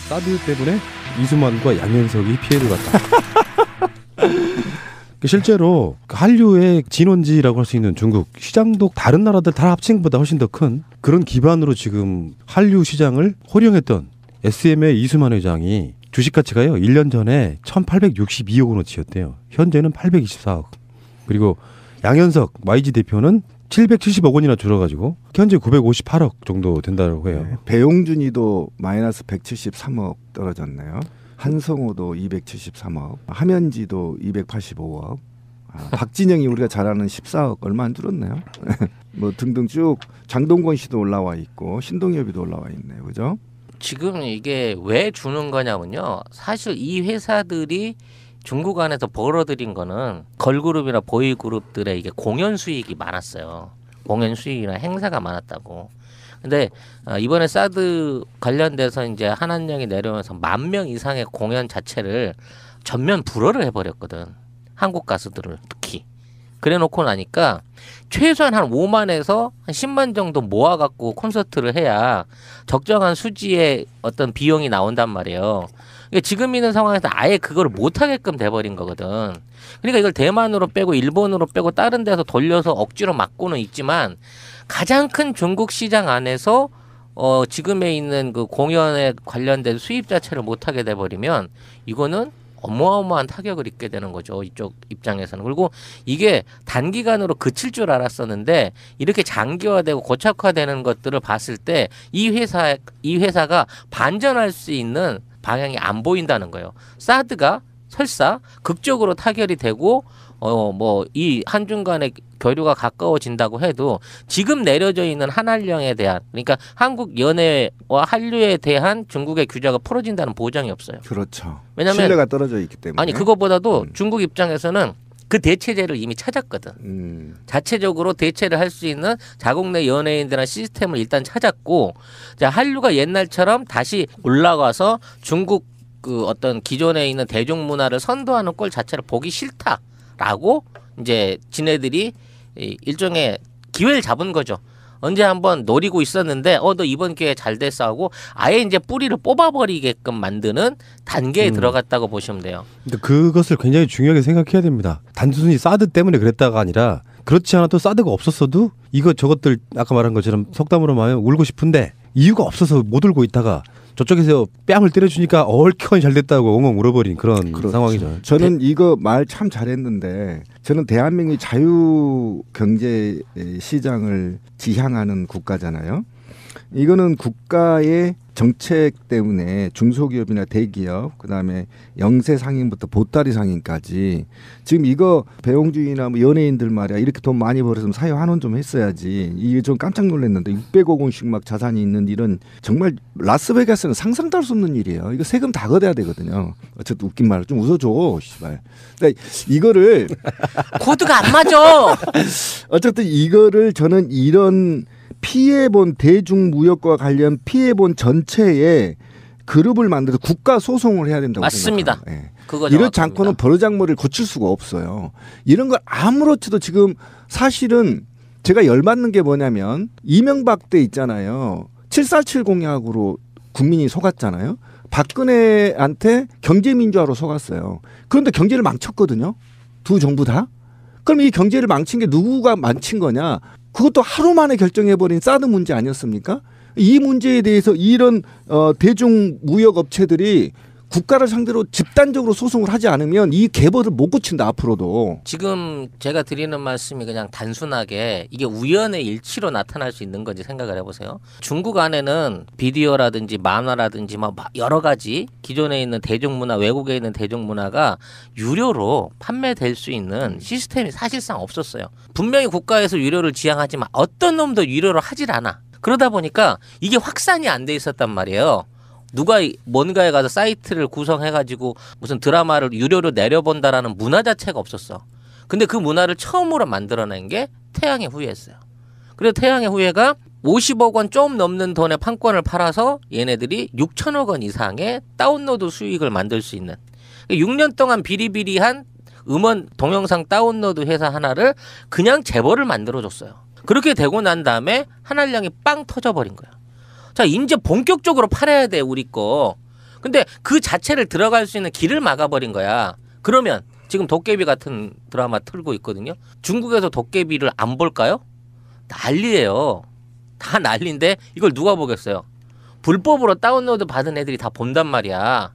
사드 때문에 이수만과 양현석이 피해를 봤다. 실제로 한류의 진원지라고 할 수 있는 중국 시장도 다른 나라들 다 합친 것보다 훨씬 더 큰 그런 기반으로 지금 한류 시장을 호령했던 SM의 이수만 회장이 주식 가치가요 1년 전에 1862억 원어치였대요. 현재는 824억. 그리고 양현석 YG 대표는 770억 원이나 줄어가지고 현재 958억 정도 된다고 해요. 네, 배용준이도 마이너스 173억 떨어졌네요. 한성호도 273억, 함현지도 285억, 박진영이 우리가 잘 아는 14억 얼마 안 줄었네요. 뭐 등등 쭉 장동건 씨도 올라와 있고 신동엽이도 올라와 있네요. 그죠? 지금 이게 왜 주는 거냐면요. 사실 이 회사들이 중국 안에서 벌어들인 거는 걸그룹이나 보이그룹들의 이게 공연 수익이 많았어요. 공연 수익이나 행사가 많았다고. 근데 이번에 사드 관련돼서 이제 한한령이 내려오면서 10,000명 이상의 공연 자체를 전면 불허를 해버렸거든. 한국 가수들을 특히. 그래 놓고 나니까 최소한 한 5만에서 한 10만 정도 모아갖고 콘서트를 해야 적정한 수지의 어떤 비용이 나온단 말이에요. 그러니까 지금 있는 상황에서 아예 그걸 못하게끔 돼버린 거거든. 그러니까 이걸 대만으로 빼고 일본으로 빼고 다른 데서 돌려서 억지로 막고는 있지만 가장 큰 중국 시장 안에서 지금에 있는 그 공연에 관련된 수입 자체를 못하게 돼버리면 이거는 어마어마한 타격을 입게 되는 거죠. 이쪽 입장에서는. 그리고 이게 단기간으로 그칠 줄 알았었는데 이렇게 장기화되고 고착화되는 것들을 봤을 때 이 회사가 반전할 수 있는 방향이 안 보인다는 거예요. 사드가 설사 극적으로 타결이 되고 뭐 이 한중 간의 교류가 가까워진다고 해도 지금 내려져 있는 한한령에 대한 그러니까 한국 연예와 한류에 대한 중국의 규제가 풀어진다는 보장이 없어요. 그렇죠. 왜냐하면 신뢰가 떨어져 있기 때문에. 아니 그거보다도 중국 입장에서는 그 대체제를 이미 찾았거든. 자체적으로 대체를 할 수 있는 자국 내 연예인들한 시스템을 일단 찾았고 자, 한류가 옛날처럼 다시 올라가서 중국 그 어떤 기존에 있는 대중문화를 선도하는 꼴 자체를 보기 싫다라고 이제 지네들이 일종의 기회를 잡은 거죠. 언제 한번 노리고 있었는데 너 이번 기회에 잘 됐어 하고 아예 이제 뿌리를 뽑아버리게끔 만드는 단계에 들어갔다고 보시면 돼요. 근데 그것을 굉장히 중요하게 생각해야 됩니다. 단순히 사드 때문에 그랬다가 아니라 그렇지 않아도 사드가 없었어도 이거 저것들 아까 말한 것처럼 속담으로 말하면 울고 싶은데 이유가 없어서 못 울고 있다가 저쪽에서 뺨을 때려주니까 얼큰 잘 됐다고 엉엉 울어버린 그런 그렇죠. 상황이죠. 저는 이거 말 참 잘했는데 저는 대한민국이 자유경제 시장을 지향하는 국가잖아요. 이거는 국가의 정책 때문에 중소기업이나 대기업 그다음에 영세 상인부터 보따리 상인까지 지금 이거 배용준이나 뭐 연예인들 말이야 이렇게 돈 많이 벌었으면 사회 환원 좀 했어야지. 이게 좀 깜짝 놀랐는데 600억 원씩 막 자산이 있는 일은 정말 라스베가스는 상상도 할 수 없는 일이에요. 이거 세금 다 걷어야 되거든요. 어쨌든 웃긴 말 좀 웃어줘 씨발. 그러니까 이거를 코드가 안 맞아. 어쨌든 이거를 저는 이런 피해본 대중무역과 관련 피해본 전체에 그룹을 만들어서 국가 소송을 해야 된다고 맞습니다. 생각합니다. 그거 이렇지 않고는 버르장머리를 고칠 수가 없어요. 이런 걸 아무렇지도 지금 사실은 제가 열받는 게 뭐냐면 이명박 때 있잖아요. 747 공약으로 국민이 속았잖아요. 박근혜한테 경제민주화로 속았어요. 그런데 경제를 망쳤거든요. 두 정부 다. 그럼 이 경제를 망친 게 누구가 망친 거냐. 그것도 하루 만에 결정해버린 사드 문제 아니었습니까? 이 문제에 대해서 이런 대중무역업체들이 국가를 상대로 집단적으로 소송을 하지 않으면 이 궤벌을 못 고친다 앞으로도. 지금 제가 드리는 말씀이 그냥 단순하게 이게 우연의 일치로 나타날 수 있는 건지 생각을 해보세요. 중국 안에는 비디오라든지 만화라든지 막 여러 가지 기존에 있는 대중문화 외국에 있는 대중문화가 유료로 판매될 수 있는 시스템이 사실상 없었어요. 분명히 국가에서 유료를 지향하지만 어떤 놈도 유료를 하질 않아. 그러다 보니까 이게 확산이 안 돼 있었단 말이에요. 누가 뭔가에 가서 사이트를 구성해가지고 무슨 드라마를 유료로 내려본다라는 문화 자체가 없었어. 근데 그 문화를 처음으로 만들어낸 게 태양의 후예였어요. 그래서 태양의 후예가 50억 원 좀 넘는 돈의 판권을 팔아서 얘네들이 6천억 원 이상의 다운로드 수익을 만들 수 있는 6년 동안 비리비리한 음원 동영상 다운로드 회사 하나를 그냥 재벌을 만들어줬어요. 그렇게 되고 난 다음에 한한령이 빵 터져버린 거야. 자, 이제 본격적으로 팔아야 돼, 우리 거. 근데 그 자체를 들어갈 수 있는 길을 막아버린 거야. 그러면 지금 도깨비 같은 드라마 틀고 있거든요. 중국에서 도깨비를 안 볼까요? 난리예요. 다 난리인데 이걸 누가 보겠어요? 불법으로 다운로드 받은 애들이 다 본단 말이야.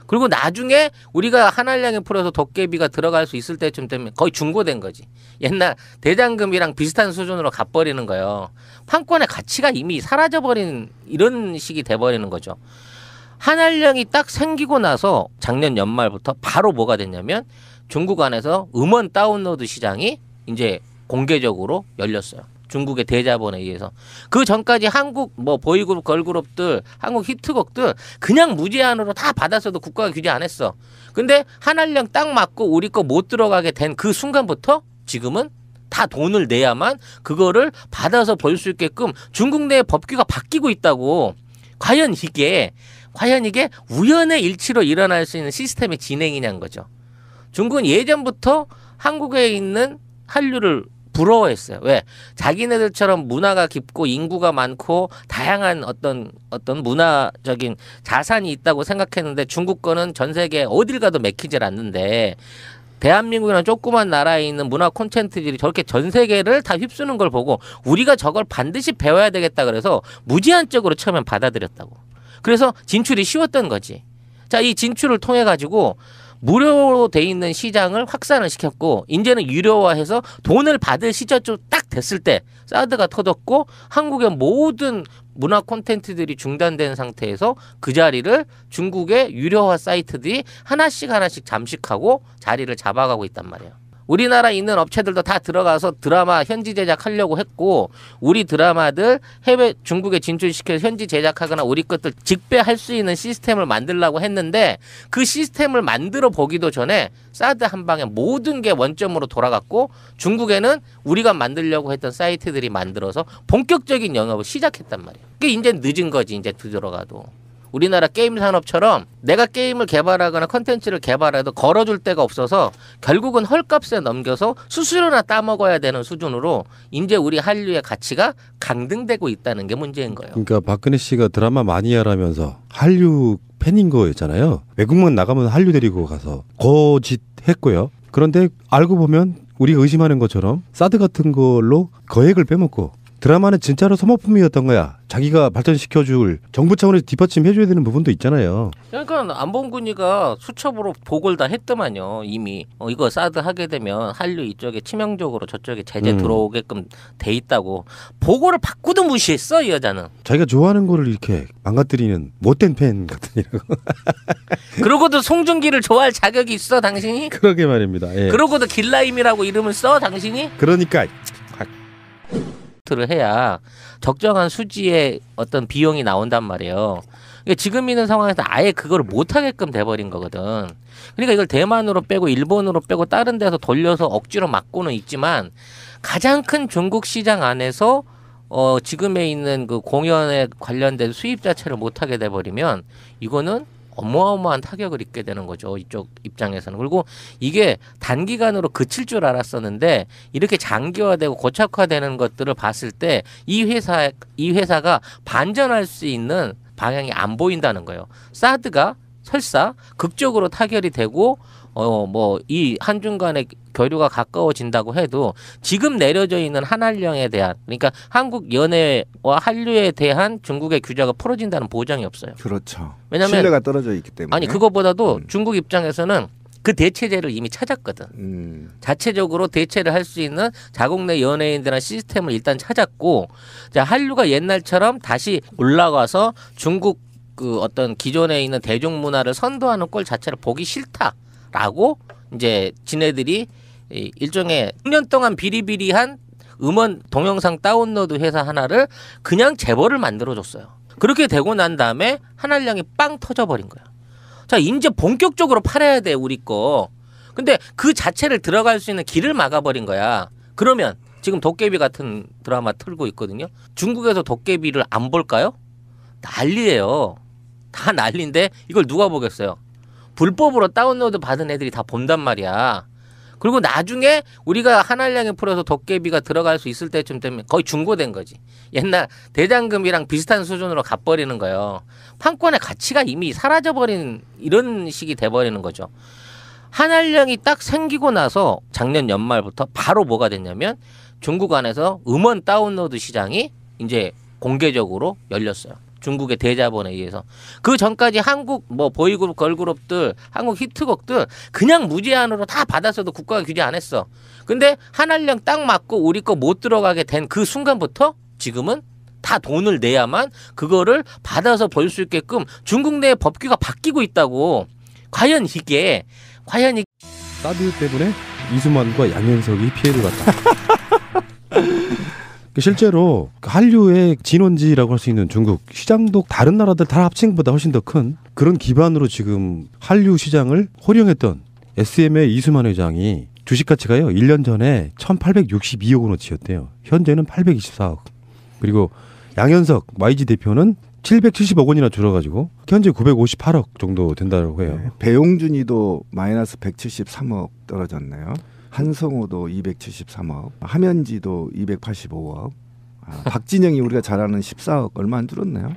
그리고 나중에 우리가 한알량에 풀어서 도깨비가 들어갈 수 있을 때쯤 되면 거의 중고된 거지. 옛날 대장금이랑 비슷한 수준으로 가버리는 거예요. 판권의 가치가 이미 사라져버린 이런 식이 돼버리는 거죠. 한알량이 딱 생기고 나서 작년 연말부터 바로 뭐가 됐냐면 중국 안에서 음원 다운로드 시장이 이제 공개적으로 열렸어요. 중국의 대자본에 의해서. 그 전까지 한국 뭐 보이그룹, 걸그룹들, 한국 히트곡들 그냥 무제한으로 다 받았어도 국가가 규제 안 했어. 근데 한알령 딱 맞고 우리 거 못 들어가게 된 그 순간부터 지금은 다 돈을 내야만 그거를 받아서 볼 수 있게끔 중국 내의 법규가 바뀌고 있다고. 과연 이게 우연의 일치로 일어날 수 있는 시스템의 진행이냐는 거죠. 중국은 예전부터 한국에 있는 한류를 부러워했어요. 왜? 자기네들처럼 문화가 깊고 인구가 많고 다양한 어떤 문화적인 자산이 있다고 생각했는데 중국 거는 전 세계 어딜 가도 맥히질 않는데 대한민국이라는 조그만 나라에 있는 문화 콘텐츠들이 저렇게 전 세계를 다 휩쓰는 걸 보고 우리가 저걸 반드시 배워야 되겠다 그래서 무제한적으로 처음엔 받아들였다고. 그래서 진출이 쉬웠던 거지. 자, 이 진출을 통해 가지고 무료로 돼 있는 시장을 확산을 시켰고 이제는 유료화해서 돈을 받을 시점쯤 딱 됐을 때 사드가 터졌고 한국의 모든 문화 콘텐츠들이 중단된 상태에서 그 자리를 중국의 유료화 사이트들이 하나씩 잠식하고 자리를 잡아가고 있단 말이에요. 우리나라에 있는 업체들도 다 들어가서 드라마 현지 제작하려고 했고 우리 드라마들 해외 중국에 진출시켜서 현지 제작하거나 우리 것들 직배할 수 있는 시스템을 만들려고 했는데 그 시스템을 만들어 보기도 전에 사드 한 방에 모든 게 원점으로 돌아갔고 중국에는 우리가 만들려고 했던 사이트들이 만들어서 본격적인 영업을 시작했단 말이에요. 그게 이제 늦은 거지 이제 들어가도. 우리나라 게임 산업처럼 내가 게임을 개발하거나 컨텐츠를 개발해도 걸어줄 데가 없어서 결국은 헐값에 넘겨서 수수료나 따먹어야 되는 수준으로 이제 우리 한류의 가치가 강등되고 있다는 게 문제인 거예요. 그러니까 박근혜 씨가 드라마 마니아라면서 한류 팬인 거였잖아요. 외국만 나가면 한류 데리고 가서 거짓했고요. 그런데 알고 보면 우리가 의심하는 것처럼 사드 같은 걸로 거액을 빼먹고 드라마는 진짜로 소모품이었던 거야. 자기가 발전시켜줄 정부 차원에서 뒷받침해줘야 되는 부분도 있잖아요. 그러니까 안봉근이가 수첩으로 보고를 다 했더만요. 이미 이거 사드 하게 되면 한류 이쪽에 치명적으로 저쪽에 제재 들어오게끔 돼 있다고. 보고를 받고도 무시했어 이 여자는. 자기가 좋아하는 거를 이렇게 망가뜨리는 못된 팬 같으니라고. 그러고도 송중기를 좋아할 자격이 있어 당신이? 그러게 말입니다. 예. 그러고도 길라임이라고 이름을 써 당신이? 그러니까 를 해야 적정한 수지의 어떤 비용이 나온단 말이에요. 그러니까 지금 있는 상황에서 아예 그걸 못하게끔 돼버린 거거든. 그러니까 이걸 대만으로 빼고 일본으로 빼고 다른 데서 돌려서 억지로 막고는 있지만 가장 큰 중국 시장 안에서 지금에 있는 그 공연에 관련된 수입 자체를 못하게 돼버리면 이거는 어마어마한 타격을 입게 되는 거죠. 이쪽 입장에서는. 그리고 이게 단기간으로 그칠 줄 알았었는데 이렇게 장기화되고 고착화되는 것들을 봤을 때 이 회사가 반전할 수 있는 방향이 안 보인다는 거예요. 사드가 설사 극적으로 타결이 되고 뭐 이 한중 간의 교류가 가까워진다고 해도 지금 내려져 있는 한한령에 대한 그러니까 한국 연예와 한류에 대한 중국의 규제가 풀어진다는 보장이 없어요. 그렇죠. 왜냐면 신뢰가 떨어져 있기 때문에. 아니 그것보다도 중국 입장에서는 그 대체제를 이미 찾았거든. 자체적으로 대체를 할 수 있는 자국 내 연예인들한 시스템을 일단 찾았고 자 한류가 옛날처럼 다시 올라가서 중국 그 어떤 기존에 있는 대중문화를 선도하는 꼴 자체를 보기 싫다라고 이제 지네들이 일종의 10년 동안 비리비리한 음원 동영상 다운로드 회사 하나를 그냥 재벌을 만들어줬어요. 그렇게 되고 난 다음에 한알량이 빵 터져버린 거야. 자, 이제 본격적으로 팔아야 돼 우리 거. 근데 그 자체를 들어갈 수 있는 길을 막아버린 거야. 그러면 지금 도깨비 같은 드라마 틀고 있거든요. 중국에서 도깨비를 안 볼까요? 난리예요. 다 난리인데 이걸 누가 보겠어요? 불법으로 다운로드 받은 애들이 다 본단 말이야. 그리고 나중에 우리가 한알량에 풀어서 도깨비가 들어갈 수 있을 때쯤 되면 거의 중고된 거지. 옛날 대장금이랑 비슷한 수준으로 갚버리는 거예요. 판권의 가치가 이미 사라져버린 이런 식이 돼버리는 거죠. 한알령이 딱 생기고 나서 작년 연말부터 바로 뭐가 됐냐면 중국 안에서 음원 다운로드 시장이 이제 공개적으로 열렸어요. 중국의 대자본에 의해서. 그 전까지 한국 뭐 보이그룹, 걸그룹들, 한국 히트곡들 그냥 무제한으로 다 받았어도 국가가 규제 안 했어. 근데 한알령 딱 맞고 우리 거 못 들어가게 된 그 순간부터 지금은 다 돈을 내야만 그거를 받아서 볼 수 있게끔 중국 내 법규가 바뀌고 있다고. 과연 이게 사드 때문에 이수만과 양현석이 피해를 봤다. 실제로 한류의 진원지라고 할 수 있는 중국 시장도 다른 나라들 다 합친 것보다 훨씬 더 큰 그런 기반으로 지금 한류 시장을 호령했던 SM의 이수만 회장이 주식 가치가요 1년 전에 1,862억 원어치였대요. 현재는 824억. 그리고 양현석 YG 대표는 770억 원이나 줄어가지고 현재 958억 정도 된다고 해요. 네, 배용준이도 마이너스 173억 떨어졌네요. 한성호도 273억, 함현지도 285억, 박진영이 우리가 잘 아는 14억 얼마 안 줄었네요.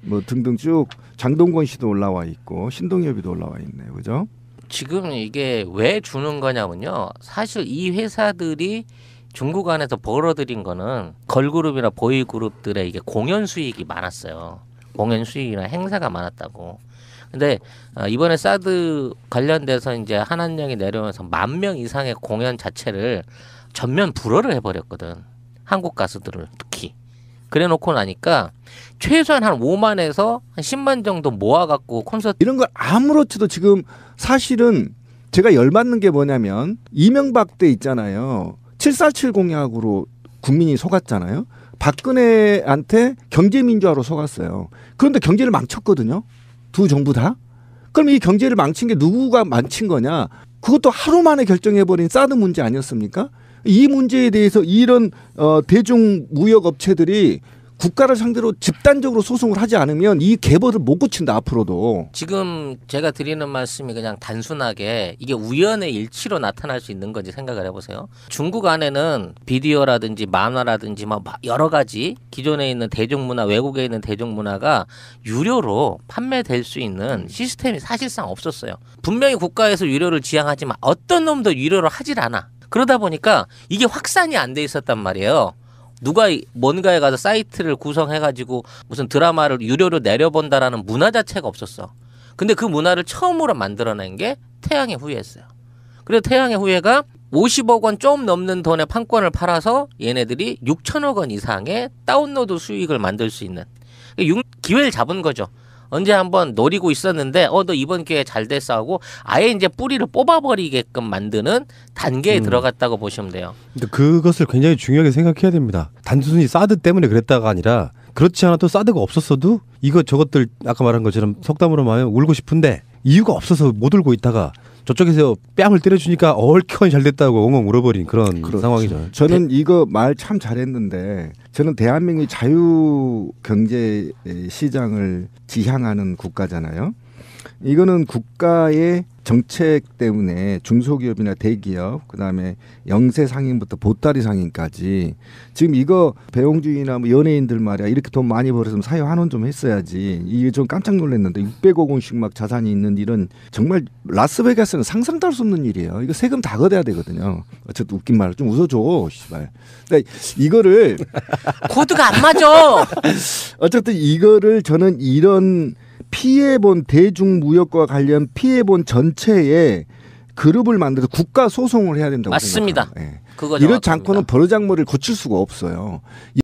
뭐 등등 쭉 장동건 씨도 올라와 있고 신동엽이도 올라와 있네요, 그죠? 지금 이게 왜 주는 거냐면요. 사실 이 회사들이 중국 안에서 벌어들인 거는 걸그룹이나 보이그룹들의 이게 공연 수익이 많았어요. 공연 수익이나 행사가 많았다고. 근데 이번에 사드 관련돼서 이제 한한령이 내려오면서 10,000명 이상의 공연 자체를 전면 불허를 해버렸거든. 한국 가수들을 특히. 그래놓고 나니까 최소한 한 5만에서 한 10만 정도 모아갖고 콘서트 이런 걸 아무렇지도 지금 사실은 제가 열받는 게 뭐냐면 이명박 때 있잖아요. 747 공약으로 국민이 속았잖아요. 박근혜한테 경제민주화로 속았어요. 그런데 경제를 망쳤거든요. 두 정부 다. 그럼 이 경제를 망친 게 누구가 망친 거냐? 그것도 하루 만에 결정해버린 사드 문제 아니었습니까? 이 문제에 대해서 이런 대중무역업체들이 국가를 상대로 집단적으로 소송을 하지 않으면 이 계보를 못 고친다 앞으로도. 지금 제가 드리는 말씀이 그냥 단순하게 이게 우연의 일치로 나타날 수 있는 건지 생각을 해보세요. 중국 안에는 비디오라든지 만화라든지 막 여러 가지 기존에 있는 대중문화, 외국에 있는 대중문화가 유료로 판매될 수 있는 시스템이 사실상 없었어요. 분명히 국가에서 유료를 지향하지만 어떤 놈도 유료로 하질 않아. 그러다 보니까 이게 확산이 안 돼 있었단 말이에요. 누가 뭔가에 가서 사이트를 구성해가지고 무슨 드라마를 유료로 내려본다라는 문화 자체가 없었어. 근데 그 문화를 처음으로 만들어낸 게 태양의 후예였어요. 그래서 태양의 후예가 50억 원 좀 넘는 돈의 판권을 팔아서 얘네들이 6천억 원 이상의 다운로드 수익을 만들 수 있는 기회를 잡은 거죠. 언제 한번 노리고 있었는데 너 이번 기회에 잘 됐어 하고 아예 이제 뿌리를 뽑아버리게끔 만드는 단계에 들어갔다고 보시면 돼요. 근데 그것을 굉장히 중요하게 생각해야 됩니다. 단순히 사드 때문에 그랬다가 아니라 그렇지 않아도 사드가 없었어도 저것들 아까 말한 것처럼 속담으로 말하면 울고 싶은데 이유가 없어서 못 울고 있다가 저쪽에서 뺨을 때려주니까 얼큰 잘 됐다고 엉엉 울어버린 그런 그렇죠. 상황이죠. 저는 이거 말 참 잘했는데 저는 대한민국이 자유경제 시장을 지향하는 국가잖아요. 이거는 국가의 정책 때문에 중소기업이나 대기업, 그다음에 영세 상인부터 보따리 상인까지 지금 이거 배용주의나 뭐 연예인들 말이야 이렇게 돈 많이 벌었으면 사회 환원 좀 했어야지. 이게 좀 깜짝 놀랐는데 600억 원씩 막 자산이 있는 일은 정말 라스베가스는 상상도 할 수 없는 일이에요. 이거 세금 다 걷어야 되거든요. 어쨌든 웃긴 말을 좀 웃어줘, 씨발. 그러니까 이거를 코드가 안 맞아. 어쨌든 이거를 저는 이런 피해본 대중무역과 관련 피해본 전체에 그룹을 만들어서 국가 소송을 해야 된다고 맞습니다. 생각합니다. 예. 그거 이렇지 정확합니다. 않고는 버르장머리를 고칠 수가 없어요.